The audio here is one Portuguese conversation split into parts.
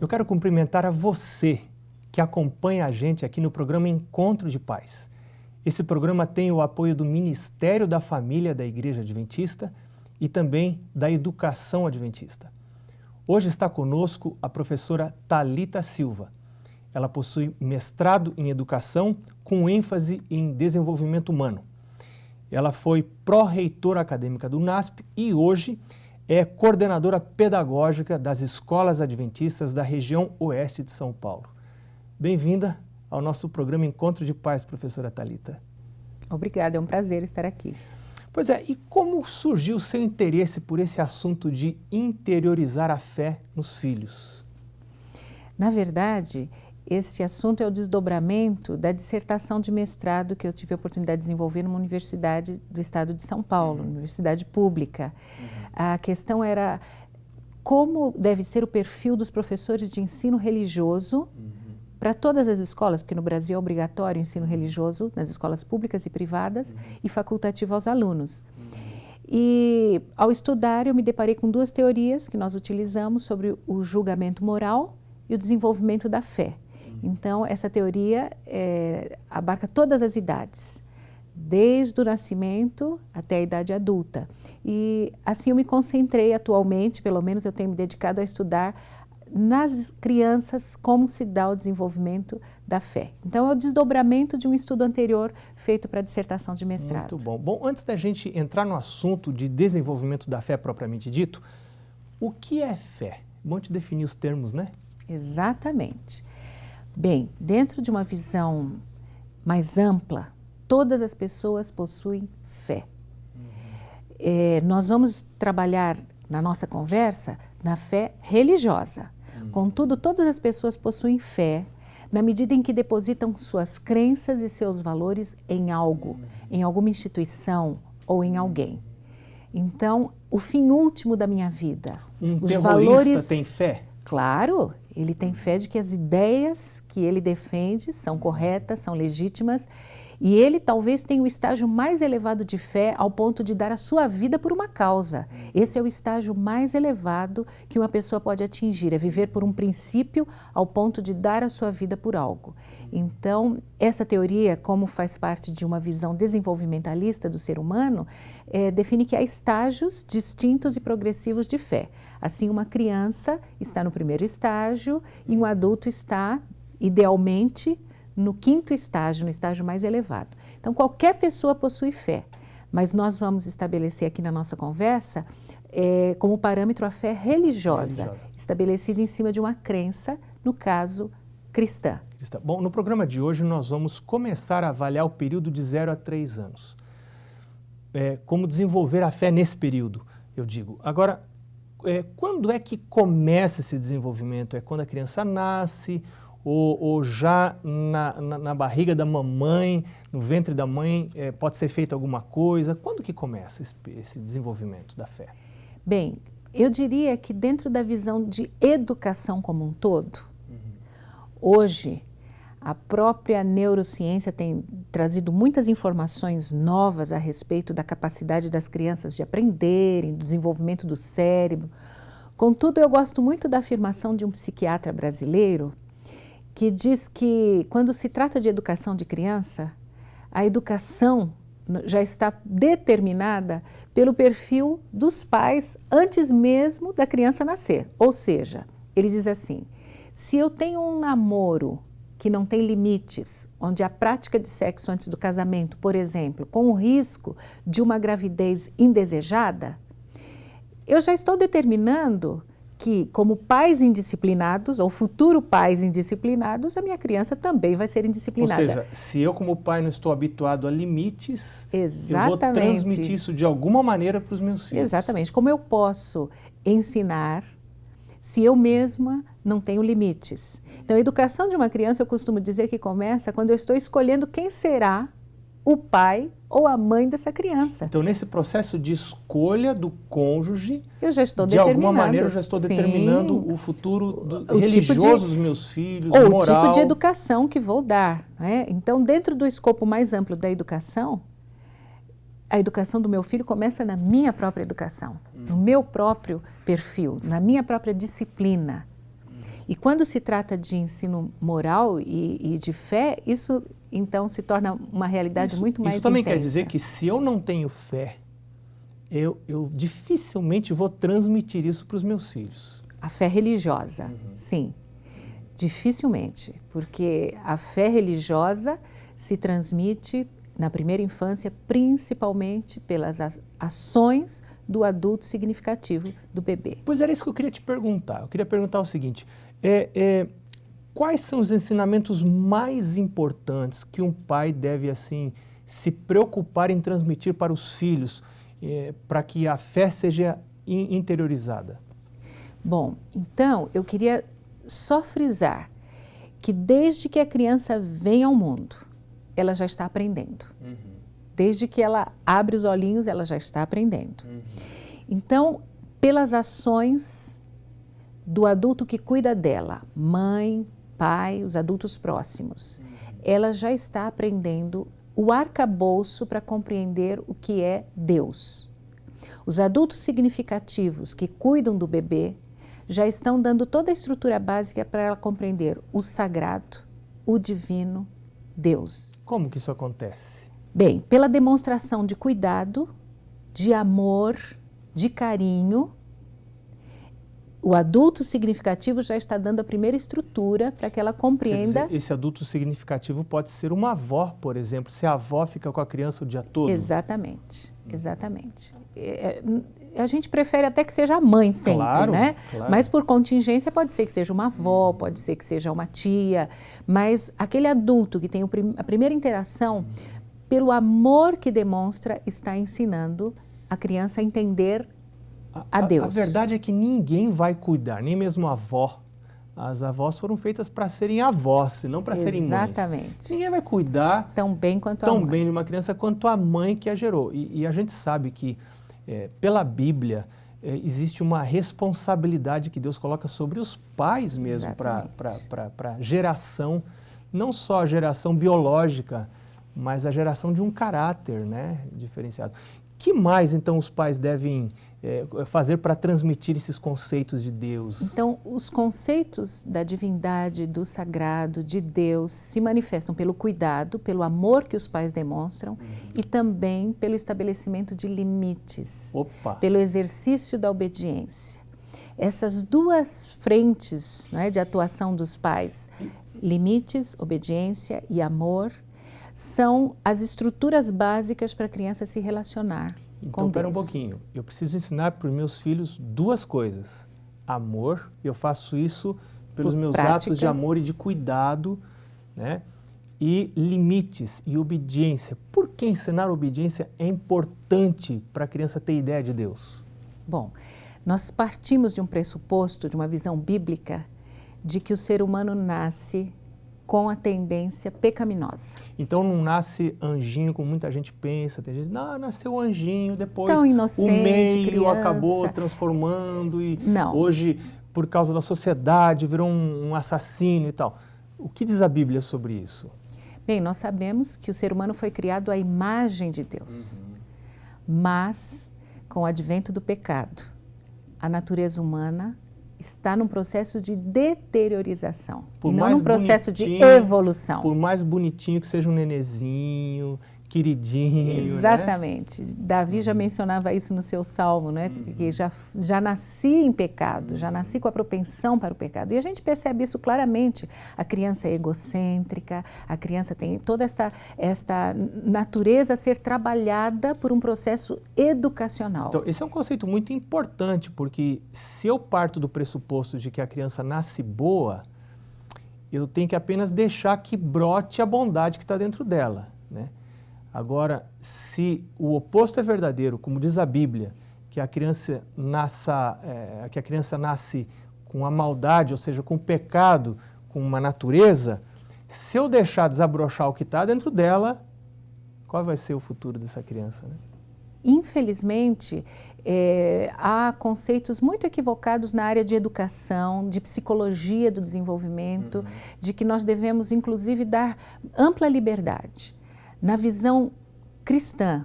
Eu quero cumprimentar a você que acompanha a gente aqui no programa Encontro de Pais. Esse programa tem o apoio do Ministério da Família da Igreja Adventista e também da Educação Adventista. Hoje está conosco a professora Thalita Silva. Ela possui mestrado em Educação com ênfase em Desenvolvimento Humano. Ela foi pró-reitora acadêmica do NASP e hoje é coordenadora pedagógica das escolas adventistas da região oeste de São Paulo. Bem-vinda ao nosso programa Encontro de Pais, professora Thalita. Obrigada, é um prazer estar aqui. Pois é, e como surgiu o seu interesse por esse assunto de interiorizar a fé nos filhos? Na verdade, este assunto é o desdobramento da dissertação de mestrado que eu tive a oportunidade de desenvolver numa universidade do estado de São Paulo, universidade pública. A questão era como deve ser o perfil dos professores de ensino religioso para todas as escolas, porque no Brasil é obrigatório o ensino religioso nas escolas públicas e privadas e facultativo aos alunos. E ao estudar eu me deparei com duas teorias que nós utilizamos sobre o julgamento moral e o desenvolvimento da fé. Então, essa teoria abarca todas as idades, desde o nascimento até a idade adulta. E assim eu me concentrei atualmente, pelo menos eu tenho me dedicado a estudar nas crianças como se dá o desenvolvimento da fé. Então, é o desdobramento de um estudo anterior feito para a dissertação de mestrado. Muito bom. Bom, antes da gente entrar no assunto de desenvolvimento da fé propriamente dito, o que é fé? Bom te definir os termos, né? Exatamente. Bem, dentro de uma visão mais ampla, todas as pessoas possuem fé. Nós vamos trabalhar na nossa conversa na fé religiosa. Contudo, todas as pessoas possuem fé na medida em que depositam suas crenças e seus valores em algo, em alguma instituição ou em alguém. Então, o fim último da minha vida, os valores tem fé? Claro, ele tem fé de que as ideias que ele defende são corretas, são legítimas, e ele talvez tenha o estágio mais elevado de fé ao ponto de dar a sua vida por uma causa. Esse é o estágio mais elevado que uma pessoa pode atingir, é viver por um princípio ao ponto de dar a sua vida por algo. Então, essa teoria, como faz parte de uma visão desenvolvimentalista do ser humano, define que há estágios distintos e progressivos de fé. Assim, uma criança está no primeiro estágio e um adulto está, idealmente, no quinto estágio, no estágio mais elevado. Então, qualquer pessoa possui fé, mas nós vamos estabelecer aqui na nossa conversa como parâmetro a fé religiosa, estabelecida em cima de uma crença, no caso, cristã. Bom, no programa de hoje nós vamos começar a avaliar o período de 0 a 3 anos. Como desenvolver a fé nesse período, eu digo. Agora, quando é que começa esse desenvolvimento? É quando a criança nasce ou já na barriga da mamãe, no ventre da mãe, pode ser feita alguma coisa? Quando que começa esse desenvolvimento da fé? Bem, eu diria que dentro da visão de educação como um todo, hoje a própria neurociência tem trazido muitas informações novas a respeito da capacidade das crianças de aprenderem, do desenvolvimento do cérebro. Contudo, eu gosto muito da afirmação de um psiquiatra brasileiro que diz que quando se trata de educação de criança, a educação já está determinada pelo perfil dos pais antes mesmo da criança nascer. Ou seja, ele diz assim, se eu tenho um namoro que não tem limites, onde a prática de sexo antes do casamento, por exemplo, com o risco de uma gravidez indesejada, eu já estou determinando que, como pais indisciplinados, ou futuro pais indisciplinados, a minha criança também vai ser indisciplinada. Ou seja, se eu como pai não estou habituado a limites, exatamente, eu vou transmitir isso de alguma maneira para os meus filhos. Exatamente. Como eu posso ensinar se eu mesma não tenho limites? Então, a educação de uma criança, eu costumo dizer que começa quando eu estou escolhendo quem será o pai ou a mãe dessa criança. Então, nesse processo de escolha do cônjuge, eu já estou de alguma maneira eu já estou determinando o futuro religioso dos meus filhos, ou moral. o tipo de educação que vou dar, né? Então, dentro do escopo mais amplo da educação, a educação do meu filho começa na minha própria educação, no meu próprio perfil, na minha própria disciplina. E quando se trata de ensino moral e de fé, isso então se torna uma realidade muito mais intensa. Isso também quer dizer que se eu não tenho fé, eu dificilmente vou transmitir isso para os meus filhos. A fé religiosa, sim. Dificilmente, porque a fé religiosa se transmite na primeira infância principalmente pelas ações do adulto significativo do bebê. Pois era isso que eu queria te perguntar. Eu queria perguntar o seguinte, quais são os ensinamentos mais importantes que um pai deve assim se preocupar em transmitir para os filhos para que a fé seja interiorizada? Bom, então eu queria só frisar que desde que a criança vem ao mundo, ela já está aprendendo. Desde que ela abre os olhinhos, ela já está aprendendo. Então, pelas ações do adulto que cuida dela, mãe, pai, os adultos próximos, ela já está aprendendo o arcabouço para compreender o que é Deus. Os adultos significativos que cuidam do bebê já estão dando toda a estrutura básica para ela compreender o sagrado, o divino, Deus. Como que isso acontece? Bem, pela demonstração de cuidado, de amor, de carinho, o adulto significativo já está dando a primeira estrutura para que ela compreenda. Quer dizer, esse adulto significativo pode ser uma avó, por exemplo, se a avó fica com a criança o dia todo. Exatamente, exatamente. A gente prefere até que seja a mãe sempre, claro, né? Claro. Mas por contingência pode ser que seja uma avó, pode ser que seja uma tia, mas aquele adulto que tem a primeira interação, pelo amor que demonstra, está ensinando a criança a entender a Deus. A verdade é que ninguém vai cuidar, nem mesmo a avó. As avós foram feitas para serem avós, e não para serem mães. Exatamente. Ninguém vai cuidar tão bem quanto a mãe. Tão bem de uma criança quanto a mãe que a gerou. E a gente sabe que, pela Bíblia, existe uma responsabilidade que Deus coloca sobre os pais mesmo para a geração, não só a geração biológica, mas a geração de um caráter, né, diferenciado. Que mais, então, os pais devem fazer para transmitir esses conceitos de Deus? Então, os conceitos da divindade, do sagrado, de Deus, se manifestam pelo cuidado, pelo amor que os pais demonstram e também pelo estabelecimento de limites, pelo exercício da obediência. Essas duas frentes, né, de atuação dos pais, limites, obediência e amor, são as estruturas básicas para a criança se relacionar com Deus. Então, espera um pouquinho. Eu preciso ensinar para os meus filhos duas coisas. Amor, eu faço isso pelos meus atos de amor e de cuidado, né? E limites e obediência. Por que ensinar obediência é importante para a criança ter ideia de Deus? Bom, nós partimos de um pressuposto, de uma visão bíblica, de que o ser humano nasce com a tendência pecaminosa. Então não nasce anjinho como muita gente pensa, tem gente que diz, não, nasceu anjinho, depois tão inocente, o meio criança. Acabou transformando e não. Hoje, por causa da sociedade, virou um assassino e tal. O que diz a Bíblia sobre isso? Bem, nós sabemos que o ser humano foi criado à imagem de Deus, mas com o advento do pecado, a natureza humana está num processo de deteriorização e não num processo de evolução. Por mais bonitinho que seja um nenezinho, queridinho, exatamente. Né? Davi já mencionava isso no seu salmo, né? Que já nasci em pecado, já nasci com a propensão para o pecado. E a gente percebe isso claramente. A criança é egocêntrica, a criança tem toda esta natureza a ser trabalhada por um processo educacional. Então, esse é um conceito muito importante, porque se eu parto do pressuposto de que a criança nasce boa, eu tenho que apenas deixar que brote a bondade que está dentro dela, né? Agora, se o oposto é verdadeiro, como diz a Bíblia, que a criança nasce com a maldade, ou seja, com o pecado, com uma natureza, se eu deixar desabrochar o que está dentro dela, qual vai ser o futuro dessa criança, né? Infelizmente, há conceitos muito equivocados na área de educação, de psicologia do desenvolvimento, de que nós devemos, inclusive, dar ampla liberdade. Na visão cristã,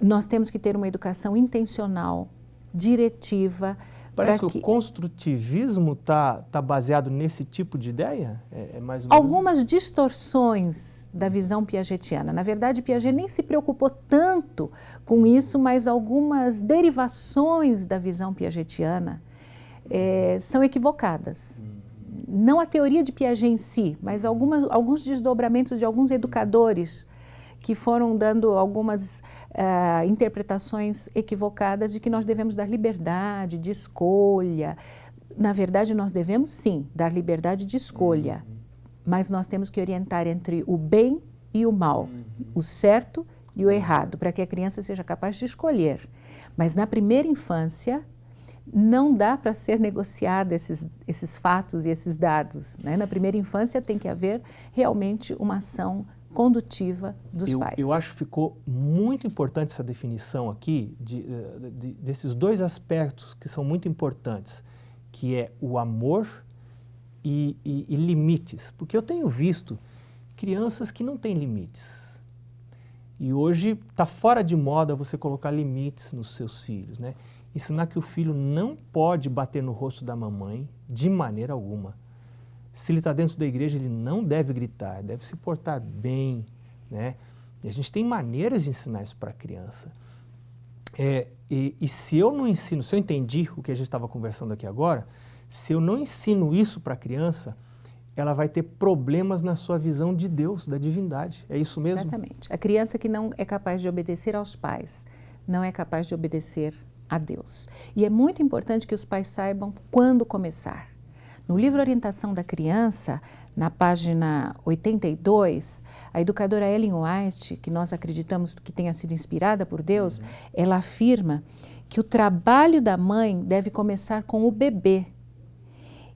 nós temos que ter uma educação intencional, diretiva, Parece que o construtivismo está baseado nesse tipo de ideia? É mais ou menos algumas distorções da visão piagetiana. Na verdade, Piaget nem se preocupou tanto com isso, mas algumas derivações da visão piagetiana são equivocadas. Não a teoria de Piaget em si, mas alguns desdobramentos de alguns educadores que foram dando algumas interpretações equivocadas de que nós devemos dar liberdade de escolha. Na verdade, nós devemos sim dar liberdade de escolha, mas nós temos que orientar entre o bem e o mal, o certo e o errado, para que a criança seja capaz de escolher. Mas na primeira infância, não dá para ser negociado esses fatos e esses dados, né? Na primeira infância tem que haver realmente uma ação condutiva dos pais. Eu acho que ficou muito importante essa definição aqui desses dois aspectos que são muito importantes, que é o amor e limites. Porque eu tenho visto crianças que não têm limites. E hoje está fora de moda você colocar limites nos seus filhos, né? Ensinar que o filho não pode bater no rosto da mamãe de maneira alguma. Se ele está dentro da igreja, ele não deve gritar, deve se portar bem, né? E a gente tem maneiras de ensinar isso para a criança. E se eu não ensino, se eu entendi o que a gente estava conversando aqui agora, se eu não ensino isso para a criança, ela vai ter problemas na sua visão de Deus, da divindade. É isso mesmo? Exatamente. A criança que não é capaz de obedecer aos pais, não é capaz de obedecer a Deus. E é muito importante que os pais saibam quando começar. No livro Orientação da Criança, na página 82, a educadora Ellen White, que nós acreditamos que tenha sido inspirada por Deus, ela afirma que o trabalho da mãe deve começar com o bebê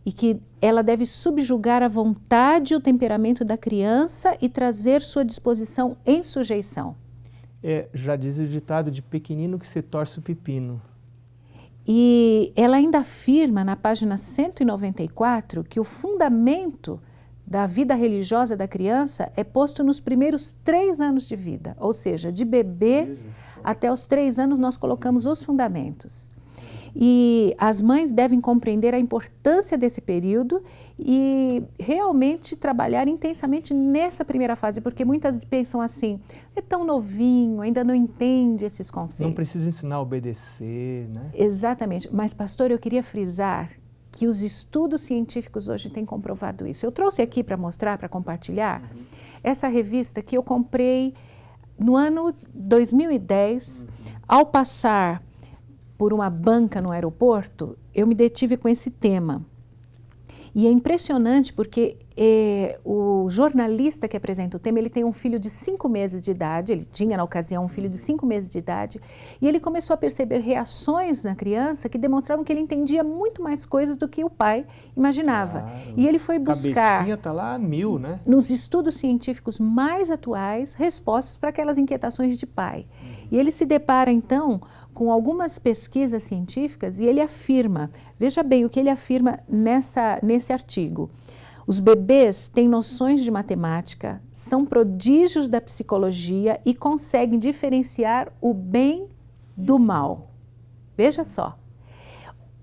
e que ela deve subjugar a vontade e o temperamento da criança e trazer sua disposição em sujeição. Já diz o ditado de pequenino que se torce o pepino. E ela ainda afirma na página 194 que o fundamento da vida religiosa da criança é posto nos primeiros 3 anos de vida, ou seja, de bebê até os 3 anos nós colocamos os fundamentos. E as mães devem compreender a importância desse período e realmente trabalhar intensamente nessa primeira fase, porque muitas pensam assim, é tão novinho, ainda não entende esses conceitos. Não precisa ensinar a obedecer, né? Exatamente, mas pastor, eu queria frisar que os estudos científicos hoje têm comprovado isso. Eu trouxe aqui para mostrar, para compartilhar, essa revista que eu comprei no ano 2010, ao passar por uma banca no aeroporto, eu me detive com esse tema. E é impressionante porque o jornalista que apresenta o tema, ele tem um filho de 5 meses de idade, ele tinha na ocasião um filho de 5 meses de idade, e ele começou a perceber reações na criança que demonstravam que ele entendia muito mais coisas do que o pai imaginava. Claro. E ele foi buscar, cabecinha tá lá a 1000, né? Nos estudos científicos mais atuais, respostas para aquelas inquietações de pai. E ele se depara então com algumas pesquisas científicas e ele afirma, veja bem o que ele afirma nesse artigo. Os bebês têm noções de matemática, são prodígios da psicologia e conseguem diferenciar o bem do mal. Veja só,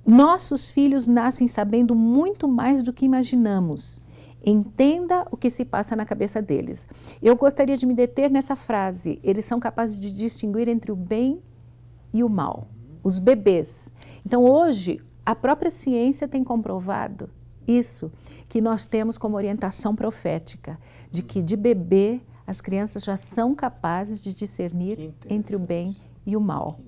nossos filhos nascem sabendo muito mais do que imaginamos. Entenda o que se passa na cabeça deles. Eu gostaria de me deter nessa frase, eles são capazes de distinguir entre o bem e o mal, os bebês. Então hoje, a própria ciência tem comprovado isso, que nós temos como orientação profética, de que de bebê as crianças já são capazes de discernir entre o bem e o mal.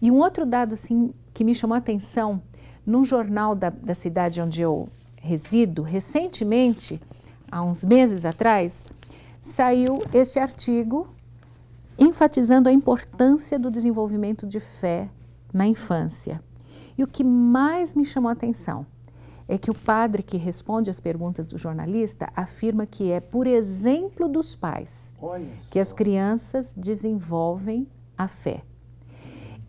E um outro dado assim, que me chamou a atenção, num jornal da cidade onde eu resido, recentemente, há uns meses atrás, saiu este artigo enfatizando a importância do desenvolvimento de fé na infância. E o que mais me chamou a atenção é que o padre que responde às perguntas do jornalista afirma que é por exemplo dos pais que as crianças desenvolvem a fé.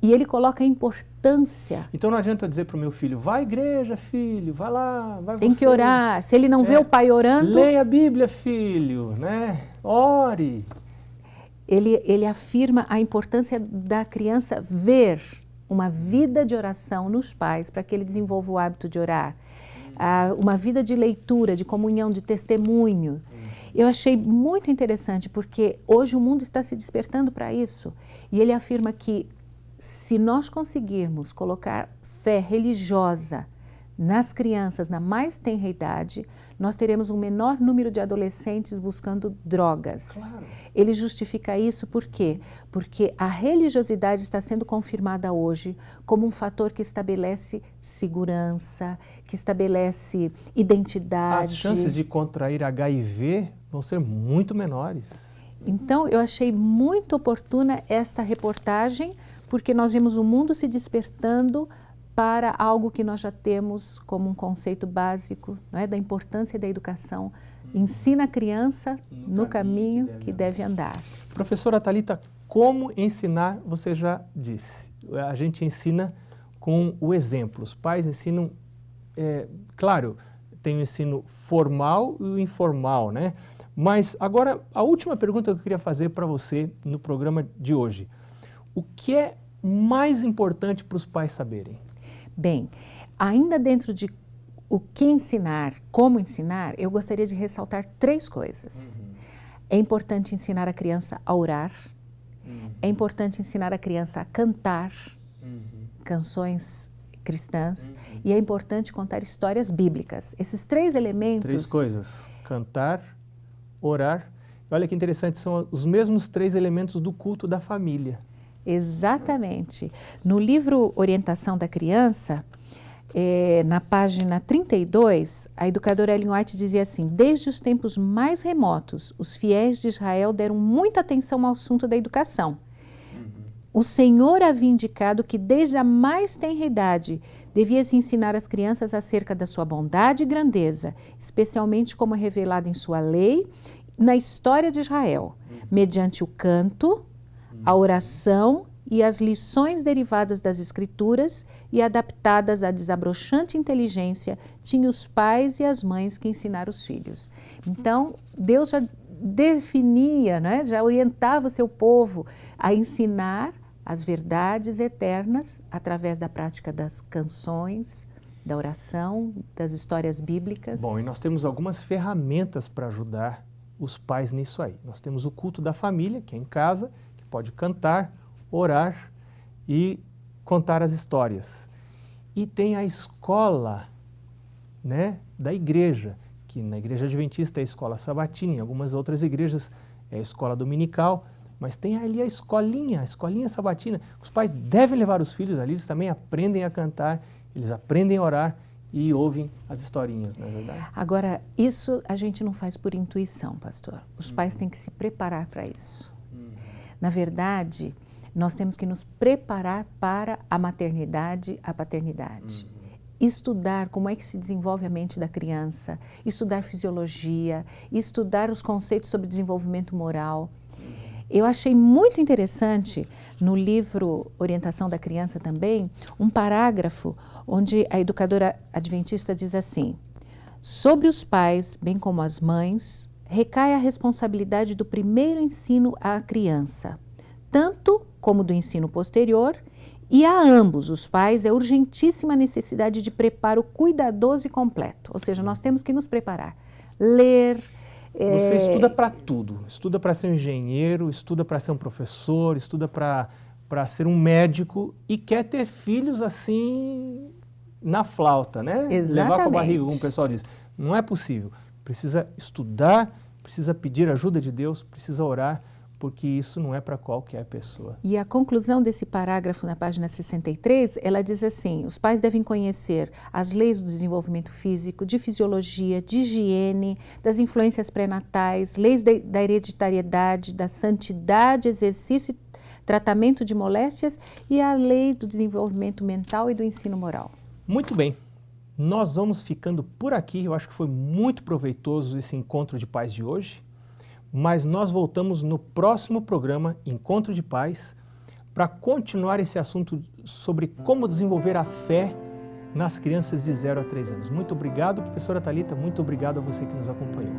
E ele coloca a importância. Então não adianta eu dizer para o meu filho, vai à igreja, filho, vai lá, vai você. Tem que orar. Se ele não vê o pai orando... Leia a Bíblia, filho, né? Ore. Ele afirma a importância da criança ver uma vida de oração nos pais, para que ele desenvolva o hábito de orar, uma vida de leitura, de comunhão, de testemunho. Eu achei muito interessante, porque hoje o mundo está se despertando para isso. E ele afirma que se nós conseguirmos colocar fé religiosa nas crianças na mais tenra idade, nós teremos um menor número de adolescentes buscando drogas. Claro. Ele justifica isso por quê? Porque a religiosidade está sendo confirmada hoje como um fator que estabelece segurança, que estabelece identidade. As chances de contrair HIV vão ser muito menores. Então, eu achei muito oportuna esta reportagem, porque nós vemos o mundo se despertando para algo que nós já temos como um conceito básico, não é? Da importância da educação. Ensina a criança no caminho que deve andar. Professora Thalita, como ensinar, você já disse. A gente ensina com o exemplo. Os pais ensinam, claro, tem o ensino formal e o informal, né? Mas agora, a última pergunta que eu queria fazer para você no programa de hoje. O que é mais importante para os pais saberem? Bem, ainda dentro de o que ensinar, como ensinar, eu gostaria de ressaltar 3 coisas. É importante ensinar a criança a orar, é importante ensinar a criança a cantar canções cristãs e é importante contar histórias bíblicas. Esses 3 elementos... 3 coisas: cantar, orar. Olha que interessante, são os mesmos 3 elementos do culto da família. Exatamente. No livro Orientação da Criança, na página 32, a educadora Ellen White dizia assim: desde os tempos mais remotos, os fiéis de Israel deram muita atenção ao assunto da educação. O Senhor havia indicado que desde a mais tenra idade devia-se ensinar as crianças acerca da sua bondade e grandeza, especialmente como é revelado em sua lei, na história de Israel, mediante o canto, a oração e as lições derivadas das Escrituras e adaptadas à desabrochante inteligência, tinha os pais e as mães que ensinaram os filhos. Então, Deus já definia, né, já orientava o seu povo a ensinar as verdades eternas através da prática das canções, da oração, das histórias bíblicas. Bom, e nós temos algumas ferramentas para ajudar os pais nisso aí. Nós temos o culto da família, que é em casa, pode cantar, orar e contar as histórias. E tem a escola, né, da igreja, que na igreja adventista é a escola sabatina, em algumas outras igrejas é a escola dominical, mas tem ali a escolinha sabatina. Os pais devem levar os filhos ali, eles também aprendem a cantar, eles aprendem a orar e ouvem as historinhas, não é verdade? Agora, isso a gente não faz por intuição, pastor. Os pais têm que se preparar para isso. Na verdade, nós temos que nos preparar para a maternidade, a paternidade. Estudar como é que se desenvolve a mente da criança, estudar fisiologia, estudar os conceitos sobre desenvolvimento moral. Eu achei muito interessante no livro Orientação da Criança também, um parágrafo onde a educadora adventista diz assim: sobre os pais, bem como as mães, recai a responsabilidade do primeiro ensino à criança, tanto como do ensino posterior, e a ambos os pais é urgentíssima a necessidade de preparo cuidadoso e completo. Ou seja, nós temos que nos preparar, ler. Você estuda para tudo, estuda para ser um engenheiro, estuda para ser um professor, estuda para ser um médico e quer ter filhos assim na flauta, né? Exatamente. Levar com a barriga, como o pessoal diz. Não é possível. Precisa estudar, precisa pedir ajuda de Deus, precisa orar, porque isso não é para qualquer pessoa. E a conclusão desse parágrafo na página 63, ela diz assim: os pais devem conhecer as leis do desenvolvimento físico, de fisiologia, de higiene, das influências pré-natais, leis da hereditariedade, da santidade, exercício e tratamento de moléstias e a lei do desenvolvimento mental e do ensino moral. Muito bem. Nós vamos ficando por aqui. Eu acho que foi muito proveitoso esse encontro de pais de hoje. Mas nós voltamos no próximo programa, Encontro de Pais, para continuar esse assunto sobre como desenvolver a fé nas crianças de 0 a 3 anos. Muito obrigado, professora Thalita, muito obrigado a você que nos acompanhou.